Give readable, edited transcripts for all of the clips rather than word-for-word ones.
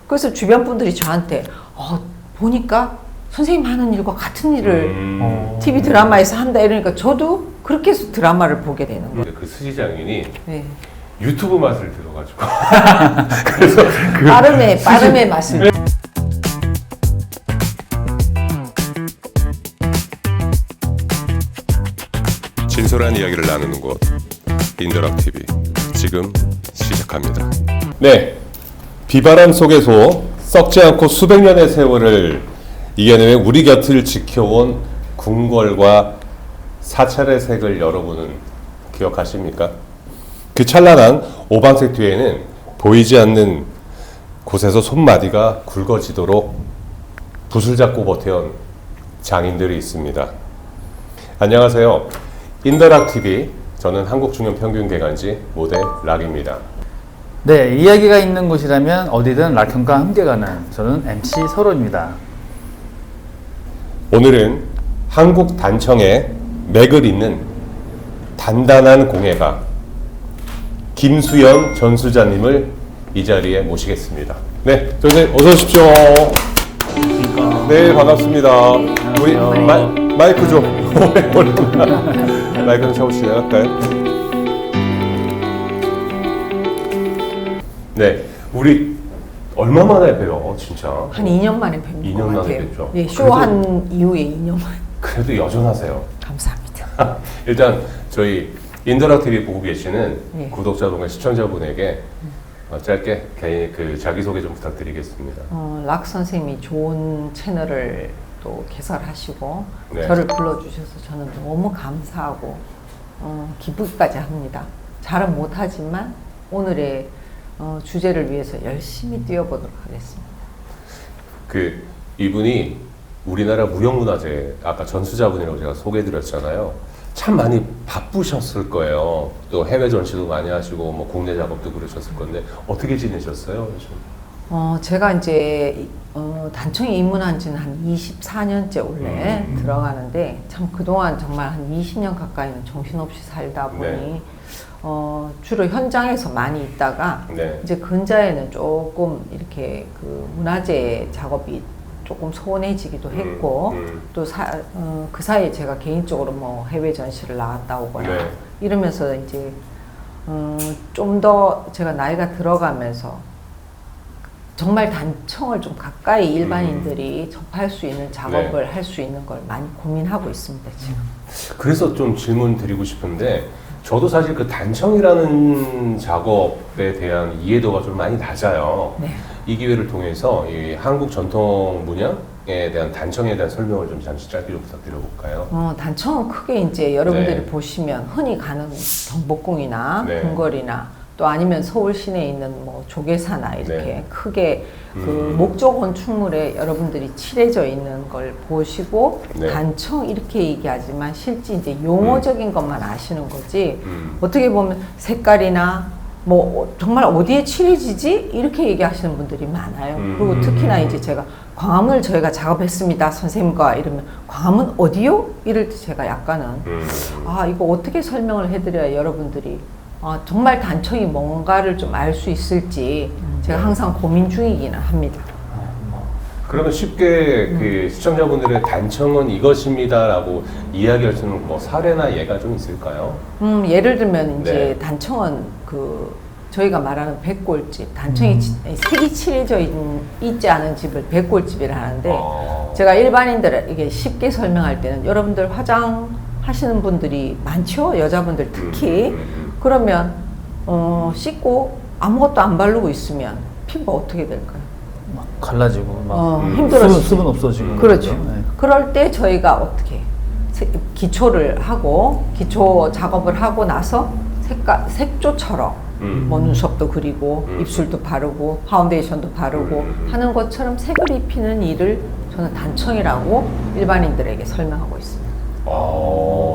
그래서 주변 분들이 저한테 보니까 선생님 하는 일과 같은 일을 TV 드라마에서 한다 이러니까 저도 그렇게 해서 드라마를 보게 되는 거예요. 그 수지 장인이 네. 유튜브 맛을 들어가지고 그래서 빠름의 맛을. 진솔한 이야기를 나누는 곳 인더락 TV 지금 시작합니다. 네, 비바람 속에서 썩지 않고 수백 년의 세월을 이겨내며 우리 곁을 지켜온 궁궐과 사찰의 색을 여러분은 기억하십니까? 그 찬란한 오방색 뒤에는 보이지 않는 곳에서 손마디가 굵어지도록 붓을 잡고 버텨온 장인들이 있습니다. 안녕하세요. 인더락TV, 저는 한국중년평균객안지 모델 락입니다. 네, 이야기가 있는 곳이라면 어디든 락형과 함께 가는 저는 MC 서로입니다. 오늘은 한국 단청의 맥을 잇는 단단한 공예가 김수연 전수자님을 이 자리에 모시겠습니다. 네, 선생님 어서 오십시오. 네, 반갑습니다. 우리 마이크 좀 마이크 좀 잡으시죠. 할까요? 네, 우리 얼마 만에 뵈요, 진짜? 한 2년 만에 뵌 2년 것 만에 같아요. 뵙죠. 예, 쇼한 이후에 2년 만에. 그래도 여전하세요. 감사합니다. 일단 저희 인더락 TV 보고 계시는 네. 구독자분과 시청자분에게 짧게 개인 그 자기소개 좀 부탁드리겠습니다. 락 선생님이 좋은 채널을 또 개설하시고 네. 저를 불러주셔서 저는 너무 감사하고 기쁘기까지 합니다. 잘은 못하지만 오늘의 주제를 위해서 열심히 뛰어보도록 하겠습니다. 그 이분이 우리나라 무형문화재 아까 전수자분이라고 제가 소개해드렸잖아요. 참 많이 바쁘셨을 거예요. 또 해외 전시도 많이 하시고 뭐 국내 작업도 그러셨을 건데 어떻게 지내셨어요? 요즘? 제가 이제 단청에 입문한 지는 한 24년째 원래 들어가는데 참 그동안 정말 한 20년 가까이는 정신없이 살다 보니 네. 주로 현장에서 많이 있다가 네. 이제 근자에는 조금 이렇게 그 문화재 작업이 조금 소원해지기도 했고 또 그 사이에 제가 개인적으로 뭐 해외 전시를 나갔다 오거나 네. 이러면서 이제 좀 더 제가 나이가 들어가면서 정말 단청을 좀 가까이 일반인들이 접할 수 있는 작업을 네. 할 수 있는 걸 많이 고민하고 있습니다, 지금. 그래서 좀 질문 드리고 싶은데 저도 사실 그 단청이라는 작업에 대한 이해도가 좀 많이 낮아요. 네. 이 기회를 통해서 이 한국 전통 문양에 대한 단청에 대한 설명을 좀 잠시 짧게 좀 부탁드려볼까요? 단청은 크게 이제 여러분들이 네. 보시면 흔히 가는 경복궁이나 네. 궁궐이나 또 아니면 서울 시내에 있는 뭐 조계사나 이렇게 네. 크게 그 목조 건축물에 여러분들이 칠해져 있는 걸 보시고 네. 단청 이렇게 얘기하지만 실제 이제 용어적인 것만 아시는 거지 음. 어떻게 보면 색깔이나 뭐 정말 어디에 칠해지지 이렇게 얘기하시는 분들이 많아요. 그리고 특히나 이제 제가 광화문을 저희가 작업했습니다 선생님과 이러면 광화문 어디요? 이럴 때 제가 약간은 이거 어떻게 설명을 해드려야 여러분들이 정말 단청이 뭔가를 좀 알 수 있을지 제가 항상 고민 중이기는 합니다. 그러면 쉽게 그 시청자분들의 단청은 이것입니다라고 이야기할 수 있는 뭐 사례나 예가 좀 있을까요? 예를 들면 이제 네. 단청은 그 저희가 말하는 백골집, 단청이 색이 칠해져 있지 않은 집을 백골집이라 하는데 제가 일반인들에게 쉽게 설명할 때는 여러분들 화장하시는 분들이 많죠? 여자분들 특히. 그러면 씻고 아무것도 안 바르고 있으면 피부가 어떻게 될까요? 막 갈라지고 막 힘들어지죠. 수분 없어지고 그렇죠. 네. 그럴 때 저희가 어떻게 기초를 하고 기초 작업을 하고 나서 색조처럼 뭐 눈썹도 그리고 입술도 바르고 파운데이션도 바르고 하는 것처럼 색을 입히는 일을 저는 단청이라고 일반인들에게 설명하고 있습니다.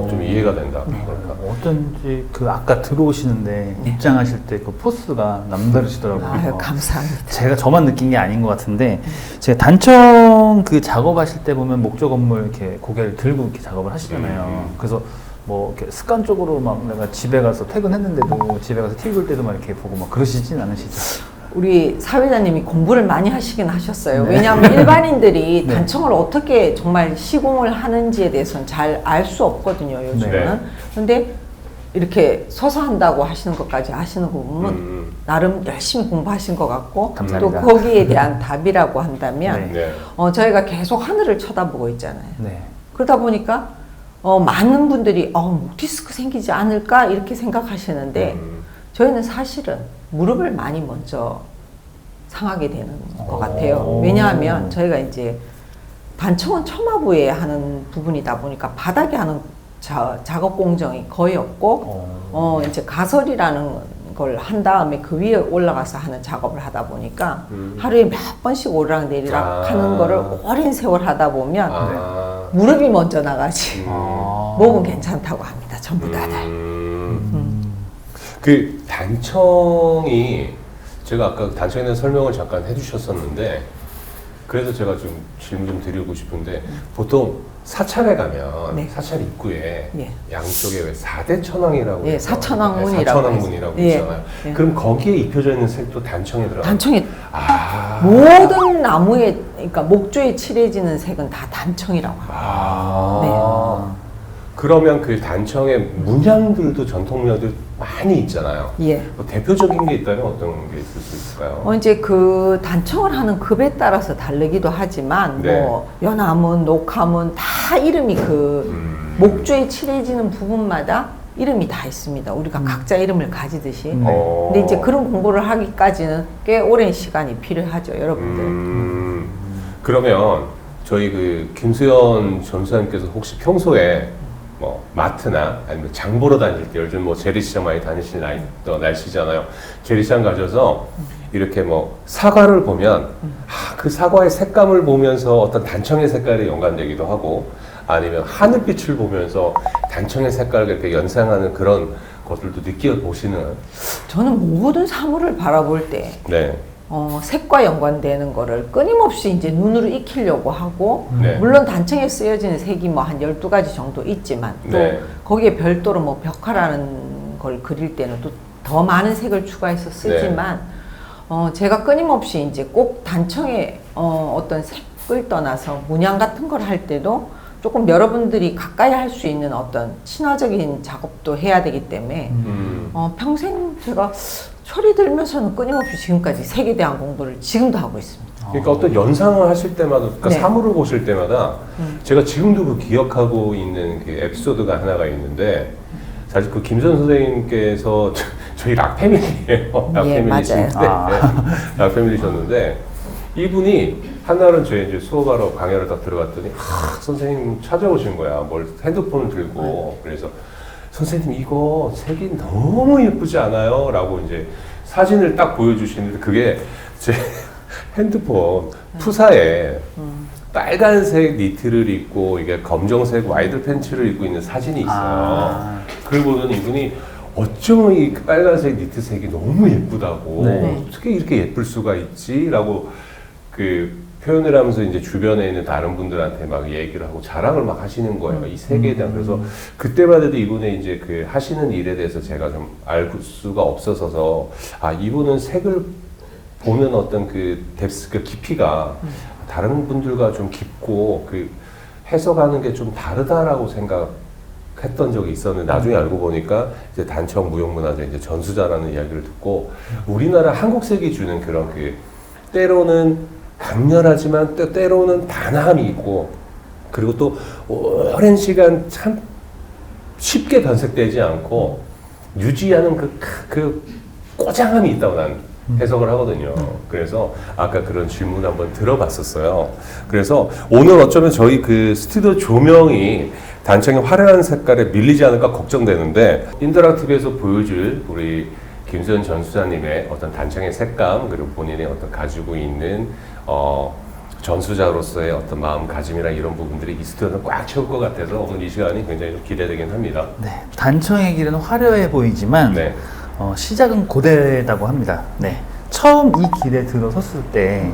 좀 이해가 된다. 그러니까. 어쩐지 그 아까 들어오시는데 입장하실 때 그 포스가 남다르시더라고요. 아유, 감사합니다. 제가 저만 느낀 게 아닌 것 같은데 제가 단청 그 작업하실 때 보면 목조 건물 이렇게 고개를 들고 이렇게 작업을 하시잖아요. 그래서 뭐 이렇게 습관적으로 막 내가 집에 가서 퇴근했는데도 집에 가서 TV 볼 때도 막 이렇게 보고 막 그러시진 않으시죠? 우리 사회자님이 공부를 많이 하시긴 하셨어요. 네. 왜냐하면 일반인들이 네. 단청을 어떻게 정말 시공을 하는지에 대해서는 잘 알 수 없거든요, 요즘은. 네. 근데 이렇게 서서 한다고 하시는 것까지 하시는 거 보면 나름 열심히 공부하신 것 같고 감사합니다. 또 거기에 대한 답이라고 한다면 네. 네. 저희가 계속 하늘을 쳐다보고 있잖아요. 네. 그러다 보니까 많은 분들이 목 디스크 생기지 않을까 이렇게 생각하시는데 저희는 사실은 무릎을 많이 먼저 상하게 되는 것 같아요. 왜냐하면 저희가 이제 단청은 처마부에 하는 부분이다 보니까 바닥에 하는 작업 공정이 거의 없고 이제 가설이라는 걸 한 다음에 그 위에 올라가서 하는 작업을 하다 보니까 하루에 몇 번씩 오르락 내리락 하는 거를 오랜 세월 하다 보면 무릎이 먼저 나가지 목은 괜찮다고 합니다. 전부 다들. 그 단청이 제가 아까 단청에 대한 설명을 잠깐 해주셨었는데 그래서 제가 좀 질문 좀 드리고 싶은데 보통 사찰에 가면 네. 사찰 입구에 예. 양쪽에 왜 4대 천왕이라고 예, 해서 사천왕문이라고 사천왕문이라고 예. 있잖아요. 예. 그럼 거기에 입혀져 있는 색도 단청에 들어가요? 단청에 아. 모든 나무에 그러니까 목조에 칠해지는 색은 다 단청이라고 합니다. 그러면 그 단청의 문양들도 전통 문양들 많이 있잖아요. 예. 뭐 대표적인 게 있다면 어떤 게 있을 수 있을까요? 이제 그 단청을 하는 급에 따라서 다르기도 하지만 네. 뭐 연암은 녹함은 다 이름이 그 목조에 칠해지는 부분마다 이름이 다 있습니다. 우리가 각자 이름을 가지듯이. 근데 이제 그런 공부를 하기까지는 꽤 오랜 시간이 필요하죠, 여러분들. 그러면 저희 그 김수연 전수사님께서 혹시 평소에 뭐 마트나 아니면 장 보러 다닐 때 요즘 뭐 재래시장 많이 다니시는 날씨잖아요. 재래시장 가셔서 이렇게 뭐 사과를 보면 그 사과의 색감을 보면서 어떤 단청의 색깔이 연관되기도 하고 아니면 하늘빛을 보면서 단청의 색깔을 이렇게 연상하는 그런 것들도 느껴보시는. 저는 모든 사물을 바라볼 때 네. 색과 연관되는 거를 끊임없이 이제 눈으로 익히려고 하고, 네. 물론 단청에 쓰여지는 색이 뭐 한 12가지 정도 있지만, 또 네. 거기에 별도로 뭐 벽화라는 걸 그릴 때는 또 더 많은 색을 추가해서 쓰지만, 제가 끊임없이 이제 꼭 단청에 어떤 색을 떠나서 문양 같은 걸 할 때도 조금 여러분들이 가까이 할 수 있는 어떤 친화적인 작업도 해야 되기 때문에, 평생 제가 철이 들면서는 끊임없이 지금까지 색에 대한 공부를 지금도 하고 있습니다. 그러니까 어떤 연상을 하실 때마다, 그러니까 네. 사물을 보실 때마다 제가 지금도 그 기억하고 있는 그 에피소드가 하나가 있는데 사실 그 김선 선생님께서 저희 락패밀리예요. 락패밀리신데 락패밀리셨는데 이분이 한날은 저희 이제 수업하러 강연을 딱 들어갔더니 선생님 찾아오신 거야. 뭘 핸드폰을 들고 그래서 선생님 이거 색이 너무 예쁘지 않아요? 라고 이제 사진을 딱 보여주시는데 그게 제 핸드폰 푸사에 빨간색 니트를 입고 이게 검정색 와이드 팬츠를 입고 있는 사진이 있어요. 그걸 보더니 이분이 어쩌면 이 빨간색 니트색이 너무 예쁘다고 네. 어떻게 이렇게 예쁠 수가 있지? 라고 그 표현을 하면서 이제 주변에 있는 다른 분들한테 막 얘기를 하고 자랑을 막 하시는 거예요. 이 색에 대한. 그래서 그때마다도 이분의 이제 그 하시는 일에 대해서 제가 좀 알 수가 없어서 이분은 색을 보는 어떤 그 뎁스, 그 깊이가 다른 분들과 좀 깊고 그 해석하는 게 좀 다르다라고 생각했던 적이 있었는데 나중에 알고 보니까 이제 단청 무형문화재 이제 전수자라는 이야기를 듣고 우리나라 한국색이 주는 그런 그 때로는 강렬하지만 때로는 단아함이 있고 그리고 또 오랜 시간 참 쉽게 변색되지 않고 유지하는 그 꼬장함이 있다고 난 해석을 하거든요. 그래서 아까 그런 질문 한번 들어봤었어요. 그래서 오늘 어쩌면 저희 그 스튜디오 조명이 단청의 화려한 색깔에 밀리지 않을까 걱정되는데 인터랙티브에서 보여줄 우리 김수연 전수자님의 어떤 단청의 색감 그리고 본인의 어떤 가지고 있는 전수자로서의 어떤 마음가짐이나 이런 부분들이 이 스튜디오는 꽉 채울 것 같아서 오늘 이 시간이 굉장히 좀 기대되긴 합니다. 네, 단청의 길은 화려해 보이지만 네. 시작은 고되다고 합니다. 네, 처음 이 길에 들어섰을 때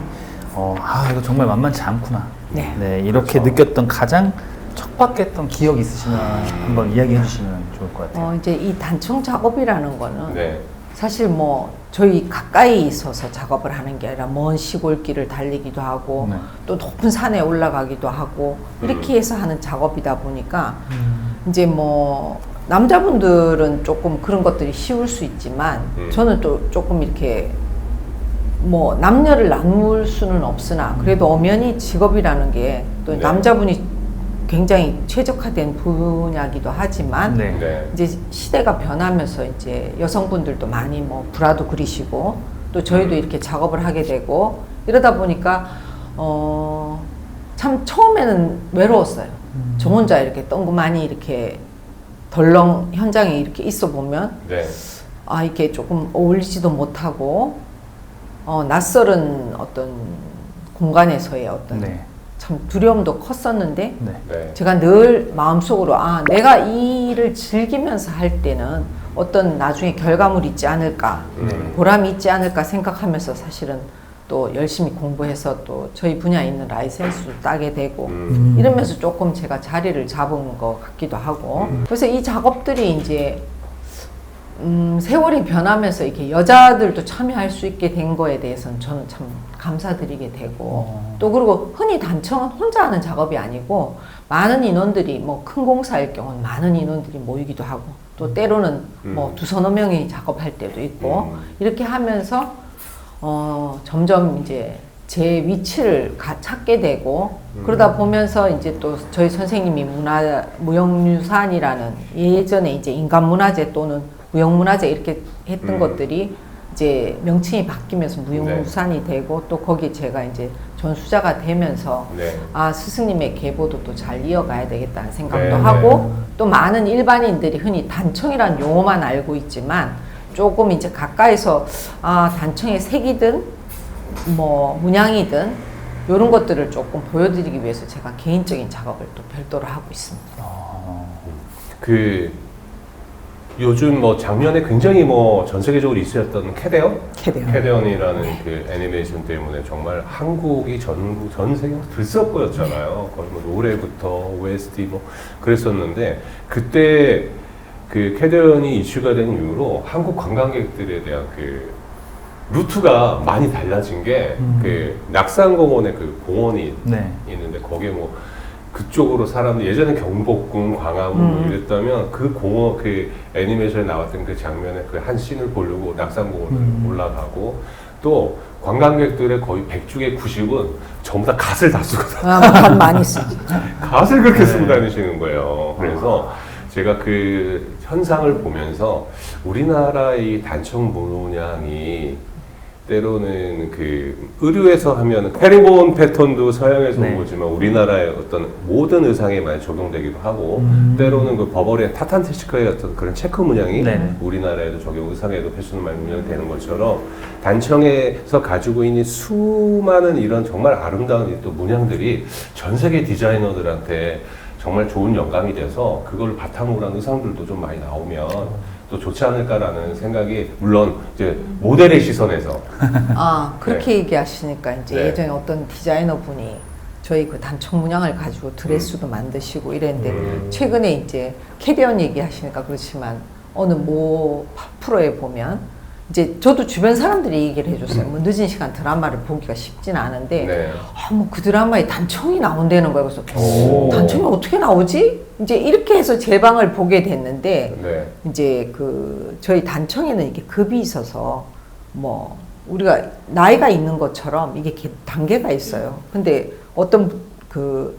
이거 정말 만만치 않구나. 네. 네, 이렇게 그렇죠. 느꼈던 가장 척박했던 기억 있으시면 한번 이야기해 주시면 좋을 것 같아요. 이제 이 단청 작업이라는 거는 네. 사실 뭐 저희 가까이 있어서 작업을 하는 게 아니라 먼 시골길을 달리기도 하고 네. 또 높은 산에 올라가기도 하고 이렇게 해서 하는 작업이다 보니까 이제 뭐 남자분들은 조금 그런 것들이 쉬울 수 있지만 저는 또 조금 이렇게 뭐 남녀를 나눌 수는 없으나 그래도 엄연히 직업이라는 게 또 네. 남자분이 굉장히 최적화된 분야기도 하지만 네. 네. 이제 시대가 변하면서 이제 여성분들도 많이 뭐 브라도 그리시고 또 저희도 이렇게 작업을 하게 되고 이러다 보니까 참 처음에는 외로웠어요. 저 혼자 이렇게 똥구만이 이렇게 덜렁 현장에 이렇게 있어 보면 네. 아 이게 조금 어울리지도 못하고 낯설은 어떤 공간에서의 어떤 네. 참 두려움도 컸었는데 네. 네. 제가 늘 마음속으로 아 내가 이 일을 즐기면서 할 때는 어떤 나중에 결과물이 있지 않을까 보람이 있지 않을까 생각하면서 사실은 또 열심히 공부해서 또 저희 분야에 있는 라이센스도 따게 되고 이러면서 조금 제가 자리를 잡은 것 같기도 하고 그래서 이 작업들이 이제 세월이 변하면서 이렇게 여자들도 참여할 수 있게 된 거에 대해서는 저는 참 감사드리게 되고 또 그리고 흔히 단청은 혼자 하는 작업이 아니고 많은 인원들이 뭐 큰 공사일 경우는 많은 인원들이 모이기도 하고 또 때로는 뭐 두서너 명이 작업할 때도 있고 이렇게 하면서 점점 이제 제 위치를 찾게 되고 그러다 보면서 이제 또 저희 선생님이 무형유산이라는 예전에 이제 인간문화재 또는 무형문화재 이렇게 했던 것들이 이제 명칭이 바뀌면서 무형유산이 되고 또 거기 제가 이제 전수자가 되면서 네. 아 스승님의 계보도 또 잘 이어가야 되겠다는 생각도 네, 하고 또 많은 일반인들이 흔히 단청이라는 용어만 알고 있지만 조금 이제 가까이서 아 단청의 색이든 뭐 문양이든 이런 것들을 조금 보여드리기 위해서 제가 개인적인 작업을 또 별도로 하고 있습니다. 그 요즘 뭐 작년에 굉장히 뭐 전 세계적으로 있었던 캐데언이라는 그 애니메이션 때문에 정말 한국이 전 세계로 들썩거렸잖아요. 거의 뭐 노래부터 OST 뭐 그랬었는데 그때 그 캐데언이 이슈가 된 이후로 한국 관광객들에 대한 그 루트가 많이 달라진 게 그 낙산공원에 그 공원이 네. 있는데 거기에 뭐 그쪽으로 사람들 예전에 경복궁, 광화문 뭐 이랬다면 그 공원 그 애니메이션에 나왔던 그 장면에 그 한 씬을 보려고 낙산공원을 올라가고 또 관광객들의 거의 100중에 90은 전부 다 갓을 다 쓰고 간 많이 쓰지. 갓을 그렇게 쓰고 다니시는 거예요. 그래서 제가 그 현상을 보면서 우리나라의 단청 문양이 때로는 그 의류에서 하면 헤링본 패턴도 서양에서 온 거지만 우리나라의 어떤 모든 의상에 많이 적용되기도 하고 때로는 그 버버리의 타탄테시카의 어떤 그런 체크 문양이 우리나라에도 적용 의상에도 패션을 많이 운영이 되는 것처럼 단청에서 가지고 있는 수많은 이런 정말 아름다운 또 문양들이 전 세계 디자이너들한테 정말 좋은 영감이 돼서 그걸 바탕으로 한 의상들도 좀 많이 나오면 또 좋지 않을까라는 생각이 물론 이제 모델의 시선에서 아 그렇게 얘기하시니까 이제 네. 예전에 어떤 디자이너 분이 저희 그 단청 문양을 가지고 드레스도 만드시고 이랬는데 최근에 이제 캐디언 얘기하시니까 그렇지만 어느 모 프로에 보면 이제 저도 주변 사람들이 얘기를 해줬어요. 뭐 늦은 시간 드라마를 보기가 쉽진 않은데 네. 뭐 그 드라마에 단청이 나온다는 거예요. 그래서 오. 단청이 어떻게 나오지? 이제 이렇게 해서 제 방을 보게 됐는데 네. 이제 그 저희 단청에는 이게 급이 있어서 뭐 우리가 나이가 있는 것처럼 이게 단계가 있어요. 근데 어떤 그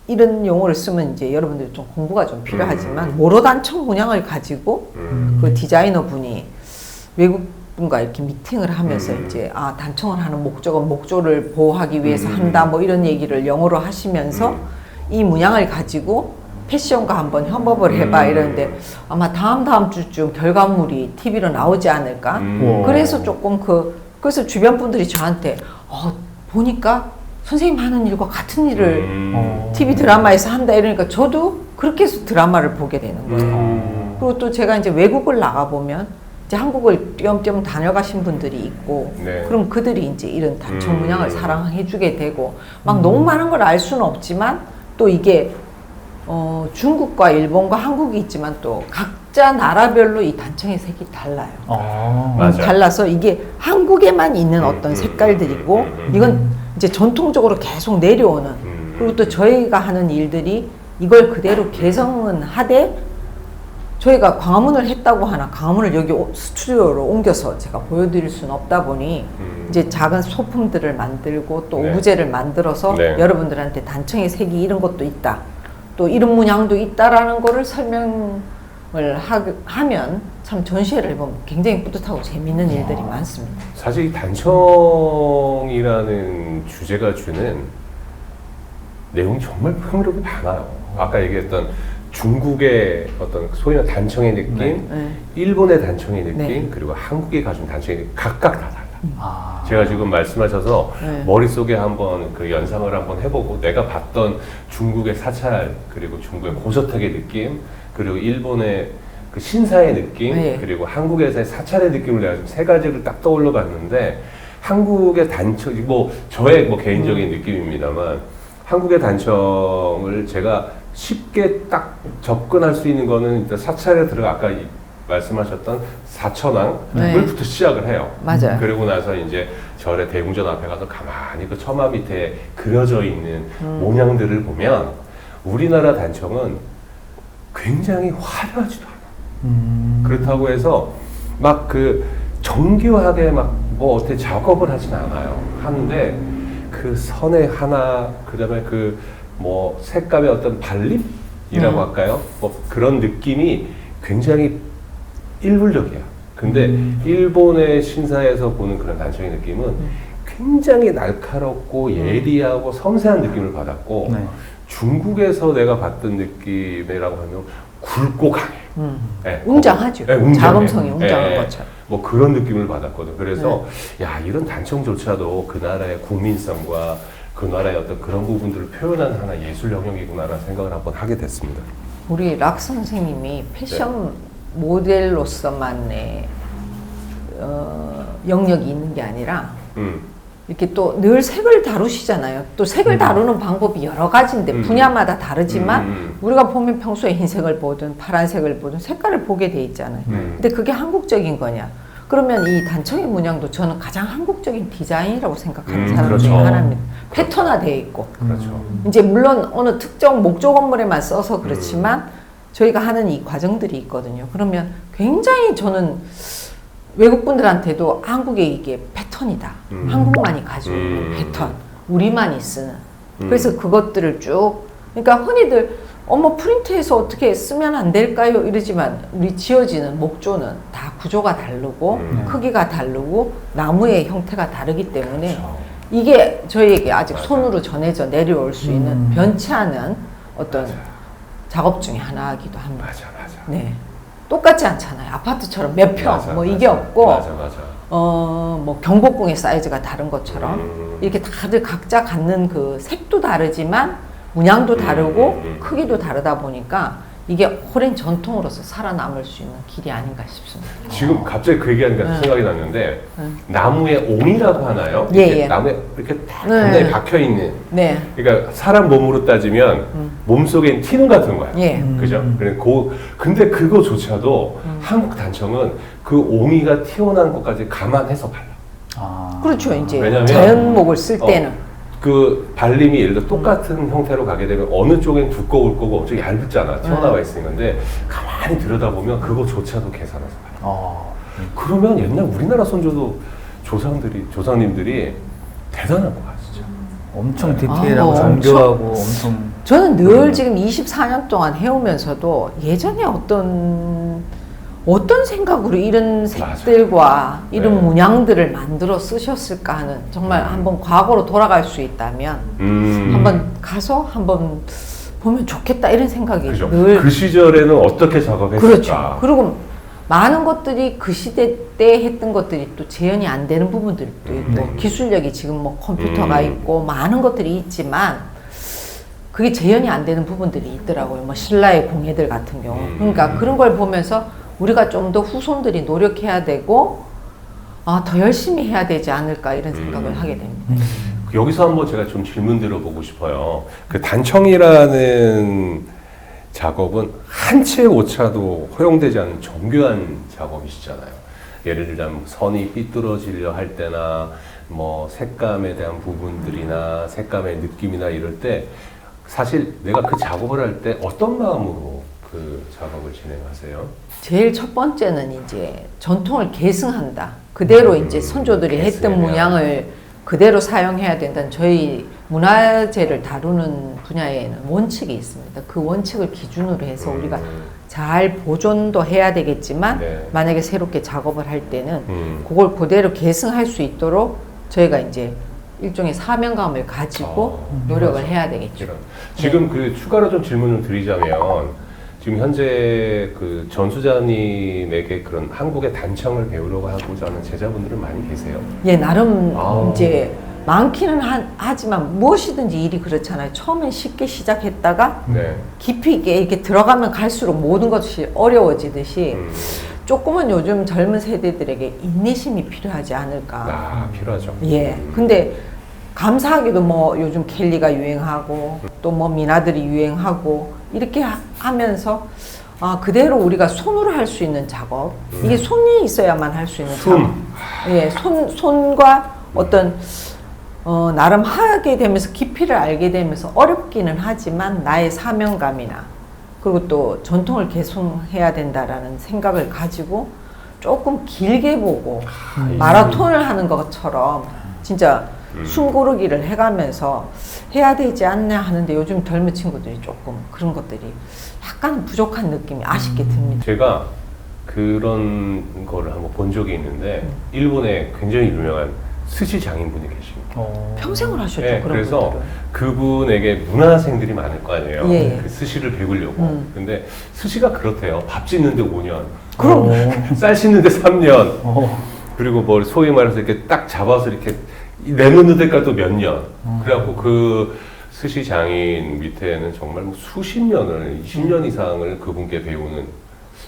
이런 용어를 쓰면 이제 여러분들이 좀 공부가 좀 필요하지만 모로 단청 문양을 가지고 그 디자이너 분이 외국 분과 이렇게 미팅을 하면서 이제 아 단청을 하는 목적은 목조를 보호하기 위해서 한다 뭐 이런 얘기를 영어로 하시면서 이 문양을 가지고 패션과 한번 협업을 해봐 이러는데 아마 다음 주쯤 결과물이 TV로 나오지 않을까. 그래서 조금 그래서 주변 분들이 저한테 보니까 선생님 하는 일과 같은 일을 TV 드라마에서 한다 이러니까 저도 그렇게 해서 드라마를 보게 되는 거예요. 그리고 또 제가 이제 외국을 나가 보면 이제 한국을 띄엄띄엄 다녀가신 분들이 있고 네. 그럼 그들이 이제 이런 단청 문양을 사랑해주게 되고 막 너무 많은 걸 알 수는 없지만 또 이게 중국과 일본과 한국이 있지만 또 각자 각자 나라별로 이 단청의 색이 달라요. 맞아요. 달라서 이게 한국에만 있는 어떤 색깔들이고 이건 이제 전통적으로 계속 내려오는 그리고 또 저희가 하는 일들이 이걸 그대로 개성은 하되 저희가 광화문을 했다고 하나 광화문을 여기 스튜디오로 옮겨서 제가 보여드릴 수는 없다 보니 이제 작은 소품들을 만들고 또 네. 오브제를 만들어서 네. 여러분들한테 단청의 색이 이런 것도 있다 또 이런 문양도 있다라는 거를 설명을 하면 참 전시회를 해보면 굉장히 뿌듯하고 재밌는 일들이 많습니다. 사실 이 단청이라는 주제가 주는 내용이 정말 흥미롭게 많아요. 아까 얘기했던 중국의 어떤 소위 말하는 단청의 느낌, 네. 일본의 단청의 느낌, 네. 그리고 한국이 가진 단청의 느낌 각각 다 달라. 아. 제가 지금 말씀하셔서 네. 머릿속에 한번 그 연상을 한번 해보고 내가 봤던 중국의 사찰 그리고 중국의 고저택의 느낌 그리고 일본의 그 신사의 느낌 네. 그리고 한국에서의 사찰의 느낌을 내가 지금 세 가지를 딱 떠올려 봤는데 한국의 단청 뭐 저의 뭐 개인적인 느낌입니다만 한국의 단청을 제가 쉽게 딱 접근할 수 있는 거는 일단 사찰에 들어가 아까 말씀하셨던 사천왕부터 시작을 해요. 맞아요. 그리고 나서 이제 절의 대웅전 앞에 가서 가만히 그 처마 밑에 그려져 있는 모양들을 보면 우리나라 단청은 굉장히 화려하지도 않아. 그렇다고 해서 막 그 정교하게 막 뭐 어떻게 작업을 하진 않아요. 하는데 그 선의 하나, 그 다음에 그 뭐 색감의 어떤 발림이라고 할까요? 뭐 그런 느낌이 굉장히 일률적이야. 근데 일본의 신사에서 보는 그런 단청의 느낌은 굉장히 날카롭고 예리하고 섬세한 느낌을 받았고 네. 중국에서 내가 봤던 느낌이라고 하면 굵고 강해. 네, 웅장하죠. 네, 웅장해. 자금성이 웅장한 네, 것처럼. 뭐 그런 느낌을 받았거든. 그래서 야 이런 단청조차도 그 나라의 국민성과 그 나라의 어떤 그런 부분들을 표현하는 하나 예술 영역이구나라는 생각을 한번 하게 됐습니다. 우리 락 선생님이 패션 모델로서만의 영역이 있는 게 아니라 이렇게 또 늘 색을 다루시잖아요. 또 색을 다루는 방법이 여러 가지인데 분야마다 다르지만 우리가 보면 평소에 흰색을 보든 파란색을 보든 색깔을 보게 돼 있잖아요. 근데 그게 한국적인 거냐? 그러면 이 단청의 문양도 저는 가장 한국적인 디자인이라고 생각하는 사람 중에 그렇죠. 하나입니다. 패턴화되어 있고 그렇죠. 이제 물론 어느 특정 목조 건물에만 써서 그렇지만 저희가 하는 이 과정들이 있거든요. 그러면 굉장히 저는 외국 분들한테도 한국의 이게 패턴이다. 한국만이 가지고 있는 패턴, 우리만이 쓰는. 그래서 그것들을 쭉 그러니까 흔히들 어머 프린트해서 어떻게 쓰면 안 될까요? 이러지만 우리 지어지는 목조는 다 구조가 다르고 크기가 다르고 나무의 형태가 다르기 때문에 그렇죠. 이게 저희에게 아직 맞아요. 손으로 전해져 내려올 수 있는 변치 않은 어떤 작업 중에 하나이기도 합니다. 맞아. 네. 똑같지 않잖아요. 아파트처럼 몇 평, 맞아, 뭐 맞아. 이게 없고, 맞아. 뭐 경복궁의 사이즈가 다른 것처럼 이렇게 다들 각자 갖는 그 색도 다르지만 문양도 다르고 크기도 다르다 보니까 이게 오랜 전통으로서 살아남을 수 있는 길이 아닌가 싶습니다. 지금 갑자기 그 얘기하니까 생각이 났는데 나무의 옹이라고 하나요? 예, 이렇게 예. 나무에 이렇게 단단히 박혀 있는. 네. 그러니까 사람 몸으로 따지면 몸속엔 티눈 같은 거야. 예. 그죠? 근데 그거조차도 한국 단청은 그 옹이가 튀어나온 것까지 감안해서 발라. 아. 그렇죠. 이제 왜냐면- 자연목을 쓸 때는. 그 발림이 예를 들어 똑같은 형태로 가게 되면 어느 쪽엔 두꺼울 거고 엄청 얇잖아. 튀어나와 있으니까. 근데 가만히 들여다보면 그거조차도 계산해서 발라. 그러면 옛날 우리나라 선조도 조상님들이 대단한 거야, 진짜. 엄청 디테일하고 엄청. 정교하고 엄청 저는 늘 지금 24년 동안 해오면서도 예전에 어떤 생각으로 이런 색들과 이런 네. 문양들을 만들어 쓰셨을까 하는 정말 한번 과거로 돌아갈 수 있다면 한번 가서 한번 보면 좋겠다 이런 생각이 그죠. 늘 그 시절에는 어떻게 작업했을까? 그렇죠. 그리고 많은 것들이 그 시대 때 했던 것들이 또 재현이 안 되는 부분들도 있고 기술력이 지금 뭐 컴퓨터가 있고 많은 것들이 있지만 그게 재현이 안 되는 부분들이 있더라고요. 뭐 신라의 공예들 같은 경우. 그러니까 그런 걸 보면서 우리가 좀 더 후손들이 노력해야 되고 더 열심히 해야 되지 않을까 이런 생각을 하게 됩니다. 여기서 한번 제가 좀 질문 드려보고 싶어요. 그 단청이라는 작업은 한 채의 오차도 허용되지 않는 정교한 작업이시잖아요. 예를 들자면 선이 삐뚤어지려 할 때나 뭐 색감에 대한 부분들이나 색감의 느낌이나 이럴 때 사실 내가 그 작업을 할 때 어떤 마음으로 그 작업을 진행하세요? 제일 첫 번째는 이제 전통을 계승한다. 그대로 이제 선조들이 했던 계승해야. 문양을 그대로 사용해야 된다는 저희 문화재를 다루는 분야에는 원칙이 있습니다. 그 원칙을 기준으로 해서 우리가 잘 보존도 해야 되겠지만 네. 만약에 새롭게 작업을 할 때는 그걸 그대로 계승할 수 있도록 저희가 이제 일종의 사명감을 가지고 노력을 해야 되겠죠. 지금 그 추가로 좀 질문을 드리자면 지금 현재 그 전수자님에게 그런 한국의 단청을 배우려고 하고자 하는 제자분들은 많이 계세요? 예, 나름 아우. 이제 많기는 하지만 무엇이든지 일이 그렇잖아요. 처음엔 쉽게 시작했다가 네. 깊이 있게 이렇게 들어가면 갈수록 모든 것이 어려워지듯이 조금은 요즘 젊은 세대들에게 인내심이 필요하지 않을까. 필요하죠. 예. 근데 감사하게도 뭐 요즘 켈리가 유행하고 또 뭐 미나들이 유행하고 이렇게 하면서 그대로 우리가 손으로 할 수 있는 작업. 이게 손이 있어야만 할 수 있는 작업. 예, 손과 어떤 나름 하게 되면서 깊이를 알게 되면서 어렵기는 하지만 나의 사명감이나 그리고 또 전통을 계승해야 된다라는 생각을 가지고 조금 길게 보고 마라톤을 하는 것처럼 진짜 숨고르기를 해가면서 해야 되지 않냐 하는데 요즘 젊은 친구들이 조금 그런 것들이 약간 부족한 느낌이 아쉽게 듭니다. 제가 그런 거를 한번 본 적이 있는데 일본에 굉장히 유명한 스시 장인분이 계십니다. 평생을 하셨죠. 네, 그런 그래서 분들은. 그분에게 문화생들이 많을 거 아니에요. 예, 예. 그 스시를 배우려고. 근데 스시가 그렇대요. 밥 짓는데 5년, 그럼 쌀 씻는데 3년, 그리고 뭐 소위 말해서 이렇게 딱 잡아서 이렇게 내놓는 데까지 또 몇 년. 그래갖고 그 스시 장인 밑에는 정말 뭐 수십 년을, 20년 이상을 그분께 배우는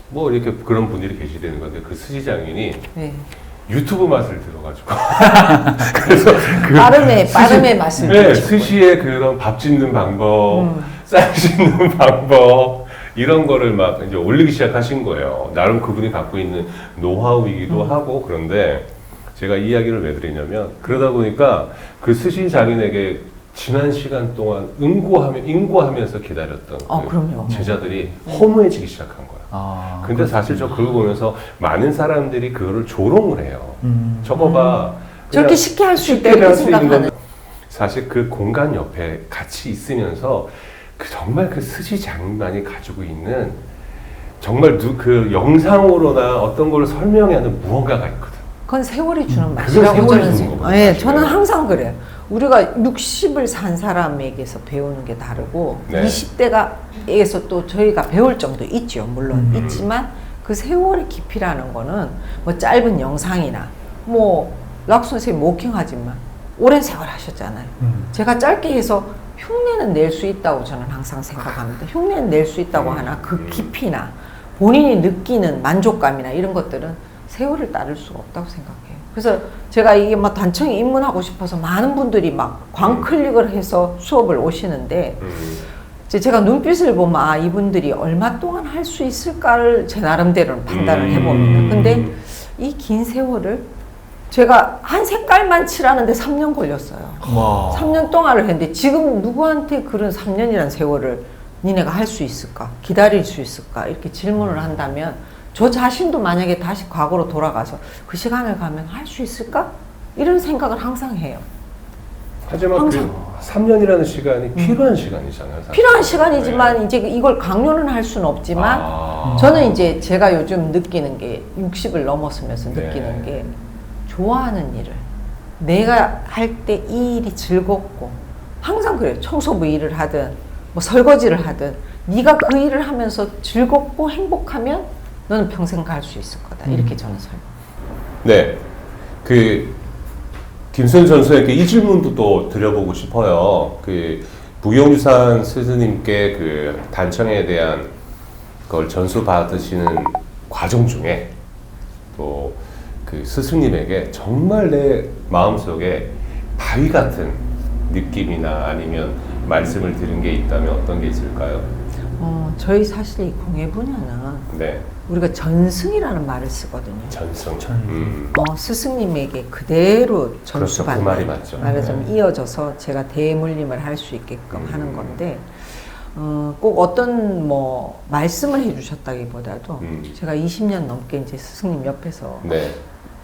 뭐 이렇게 그런 분들이 계시다는 건데 그 스시 장인이 네. 유튜브 맛을 들어가지고 그래서 그 빠름의 맛을 네, 느끼고. 스시의 그런 밥 짓는 방법, 쌀 씻는 방법 이런 거를 막 이제 올리기 시작하신 거예요. 나름 그분이 갖고 있는 노하우이기도 하고. 그런데 제가 이 이야기를 왜 드리냐면 그러다 보니까 그 스시 장인에게 지난 시간 동안 인고하면서 기다렸던 그 그럼요. 제자들이 허무해지기 시작한 거예요. 근데 사실 저 그걸 보면서 많은 사람들이 그거를 조롱을 해요. 저거 봐. 저렇게 쉽게 할 수 있다 쉽게 이렇게 할수 있는 생각하는. 건데 사실 그 공간 옆에 같이 있으면서 정말 그 스시 장만이 가지고 있는 정말 그 영상으로나 어떤 걸 설명하는 무언가가 있거든. 그건 세월이 주는 그건 맛이라고 세월이 저는 주는 생각해요. 거거든요, 예, 사실은. 저는 항상 그래요. 우리가 60을 산 사람에게서 배우는 게 다르고 네. 20대가에서 또 저희가 배울 점도 있죠. 물론 있지만 그 세월의 깊이라는 거는 뭐 짧은 영상이나 뭐 락 선생님 워킹하지만 오랜 세월 하셨잖아요. 제가 짧게 해서 흉내는 낼 수 있다고 저는 항상 생각합니다. 흉내는 낼 수 있다고 하나 그 깊이나 본인이 느끼는 만족감이나 이런 것들은 세월을 따를 수가 없다고 생각해요. 그래서 제가 이게 막 단청에 입문하고 싶어서 많은 분들이 막 광클릭을 해서 수업을 오시는데 이제 제가 눈빛을 보면 이분들이 얼마 동안 할 수 있을까를 제 나름대로는 판단을 해봅니다. 근데 이 긴 세월을 제가 한 색깔만 칠하는데 3년 걸렸어요. 와. 3년 동안을 했는데 지금 누구한테 그런 3년이라는 세월을 니네가 할 수 있을까? 기다릴 수 있을까? 이렇게 질문을 한다면 저 자신도 만약에 다시 과거로 돌아가서 그 시간을 가면 할 수 있을까? 이런 생각을 항상 해요. 하지만 항상. 그 3년이라는 시간이 필요한 시간이잖아요. 사실. 필요한 시간이지만 이제 이걸 강요는 할 수는 없지만 저는 이제 제가 요즘 느끼는 게 60을 넘었으면서 네. 느끼는 게 좋아하는 일을 내가 할 때 이 일이 즐겁고 항상 그래요. 청소부 일을 하든 뭐 설거지를 하든 네가 그 일을 하면서 즐겁고 행복하면 너는 평생 갈 수 있을 거다. 이렇게 저는 설명. 네, 그 김순 전수에게 이 질문도 또 드려보고 싶어요. 그 무용유산 스승님께 그 단청에 대한 그걸 전수 받으시는 과정 중에 또 그 스승님에게 정말 내 마음속에 바위 같은 느낌이나 아니면 말씀을 들은 게 있다면 어떤 게 있을까요? 저희 사실 이 공예 분야는 네. 우리가 전승이라는 말을 쓰거든요. 전승. 스승님에게 그대로 전수 그렇죠. 그 받는 말이 맞죠. 말하자면 네. 이어져서 제가 대물림을 할 수 있게끔 하는 건데 꼭 어떤 뭐 말씀을 해주셨다기보다도 제가 20년 넘게 이제 스승님 옆에서 네.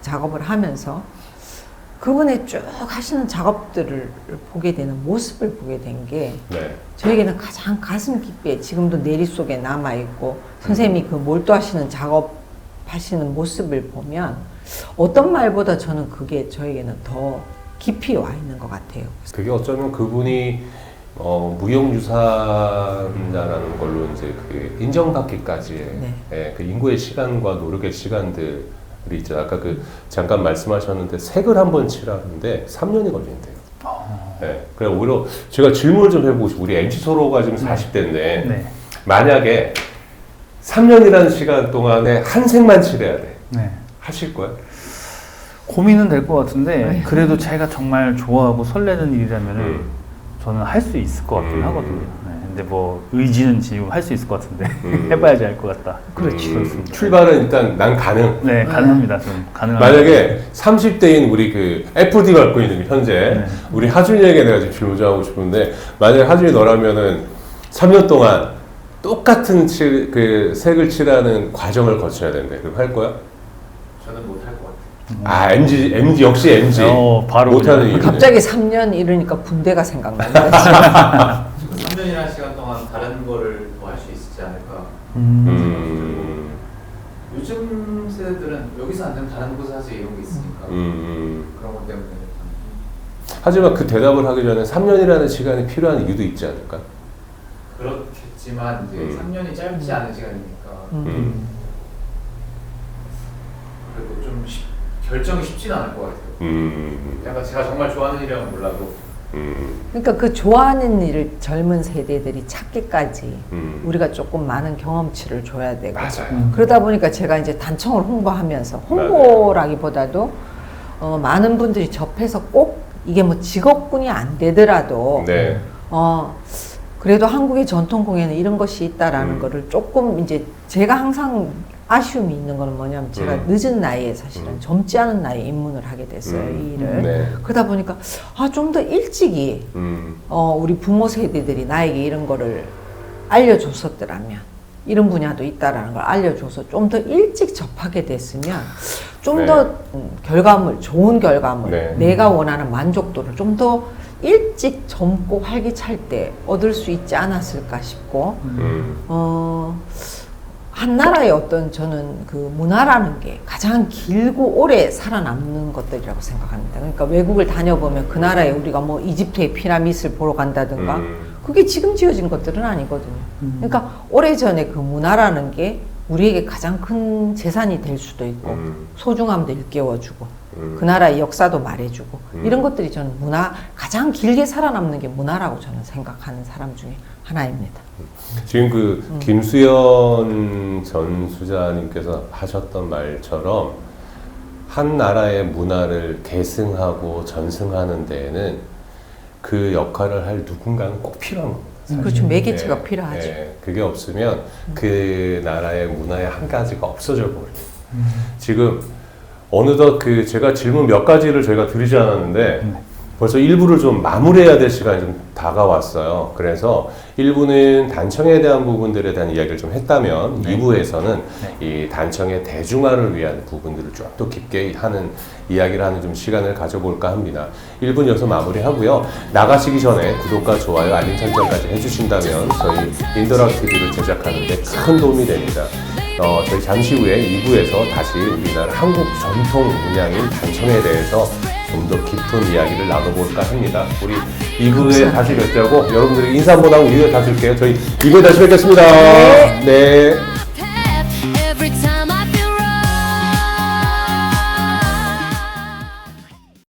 작업을 하면서 그분의 쭉 하시는 작업들을 보게 되는 모습을 보게 된 게 네. 저에게는 가장 가슴 깊게 지금도 내리 속에 남아 있고 선생님이 그 몰두하시는 작업하시는 모습을 보면 어떤 말보다 저는 그게 저에게는 더 깊이 와 있는 것 같아요. 그게 어쩌면 그분이 무형유산자라는 걸로 이제 그 인정받기까지의 네. 예, 그 인고의 시간과 노력의 시간들이 있죠. 아까 그 잠깐 말씀하셨는데 색을 한 번 칠하는데 3년이 걸린대요. 예, 그래 오히려 제가 질문을 좀 해보고 싶어요. 우리 MC 서로가 지금 40대인데 네. 만약에 3년이라는 시간 동안에 한 색만 칠해야 돼. 네. 하실 거예요? 고민은 될 것 같은데 아이고. 그래도 제가 정말 좋아하고 설레는 일이라면은 저는 할 수 있을 것 같긴 하거든요. 네. 근데 뭐 의지는 지금 할 수 있을 것 같은데 해봐야지 알 것 같다. 그렇지. 그렇습니다. 출발은 일단 난 가능. 네, 가능합니다. 좀 가능합니다. 만약에 30대인 우리 그 FD 갖고 있는 현재 네. 우리 하준이에게 내가 지금 질문 좀 하고 싶은데 만약에 하준이 너라면은 3년 동안 똑같은 그 색을 칠하는 과정을 거쳐야 된대. 그럼 할 거야? 저는 못 할 것 같아요. 아 MG 역시 MG 바로 못하는 그냥. 이유. 갑자기 3년 이러니까 군대가 생각난다. 3년이라는 시간 동안 다른 거를 더 할 수 있지 않을까. 요즘 세대들은 여기서 안 되면 다른 곳에 하지 이런 게 있으니까 그런 것 때문에 하지만 그 대답을 하기 전에 3년이라는 시간이 필요한 이유도 있지 않을까? 그렇겠지만 이제 3년이 짧지 않은 시간이니까 그래도 좀 결정이 쉽지는 않을 것 같아요. 약간 제가 정말 좋아하는 일이라면 몰라도 그러니까 그 좋아하는 일을 젊은 세대들이 찾기까지 우리가 조금 많은 경험치를 줘야 되고 맞아요. 그러다 보니까 제가 이제 단청을 홍보하면서 홍보라기보다도 많은 분들이 접해서 꼭 이게 뭐 직업군이 안 되더라도 네. 그래도 한국의 전통 공예는 이런 것이 있다라는 거를 조금 이제 제가 항상 아쉬움이 있는 거는 뭐냐면 제가 늦은 나이에 사실은 젊지 않은 나이에 입문을 하게 됐어요, 이 일을. 네. 그러다 보니까 좀 더 일찍이 우리 부모 세대들이 나에게 이런 거를 알려줬었더라면 이런 분야도 있다라는 걸 알려줘서 좀 더 일찍 접하게 됐으면 좀 네. 더 결과물, 좋은 결과물, 네. 내가 원하는 만족도를 좀 더 일찍 젊고 활기찰 때 얻을 수 있지 않았을까 싶고 한 나라의 어떤 저는 그 문화라는 게 가장 길고 오래 살아남는 것들이라고 생각합니다. 그러니까 외국을 다녀보면 그 나라에 우리가 뭐 이집트의 피라미드를 보러 간다든가 그게 지금 지어진 것들은 아니거든요. 그러니까 오래전에 그 문화라는 게 우리에게 가장 큰 재산이 될 수도 있고 소중함도 일깨워주고 그 나라의 역사도 말해주고 이런 것들이 저는 가장 길게 살아남는 게 문화라고 저는 생각하는 사람 중에 하나입니다. 지금 그 김수연 전수자님께서 하셨던 말처럼 한 나라의 문화를 계승하고 전승하는 데에는 그 역할을 할 누군가는 꼭 필요한 겁니다. 그렇죠. 매개체가 네, 필요하죠. 네, 그게 없으면 그 나라의 문화의 한 가지가 없어져 버려요. 지금 어느덧 그 제가 질문 몇 가지를 저희가 드리지 않았는데 벌써 1부를 좀 마무리해야 될 시간이 좀 다가왔어요. 그래서 1부는 단청에 대한 부분들에 대한 이야기를 좀 했다면 2부에서는 이 단청의 대중화를 위한 부분들을 좀 더 깊게 하는 이야기를 하는 좀 시간을 가져볼까 합니다. 1부는 여기서 마무리하고요. 나가시기 전에 구독과 좋아요, 알림 설정까지 해주신다면 저희 인더락티비를 제작하는 데 큰 도움이 됩니다. 저희 잠시 후에 2부에서 다시 우리나라 한국 전통 문양인 단청에 대해서 좀 더 깊은 이야기를 나눠볼까 합니다. 우리 2부에 다시 뵙자고 여러분들이 인사 한번 하고 2부에 다시 올게요. 저희 2부에 다시 뵙겠습니다. 네.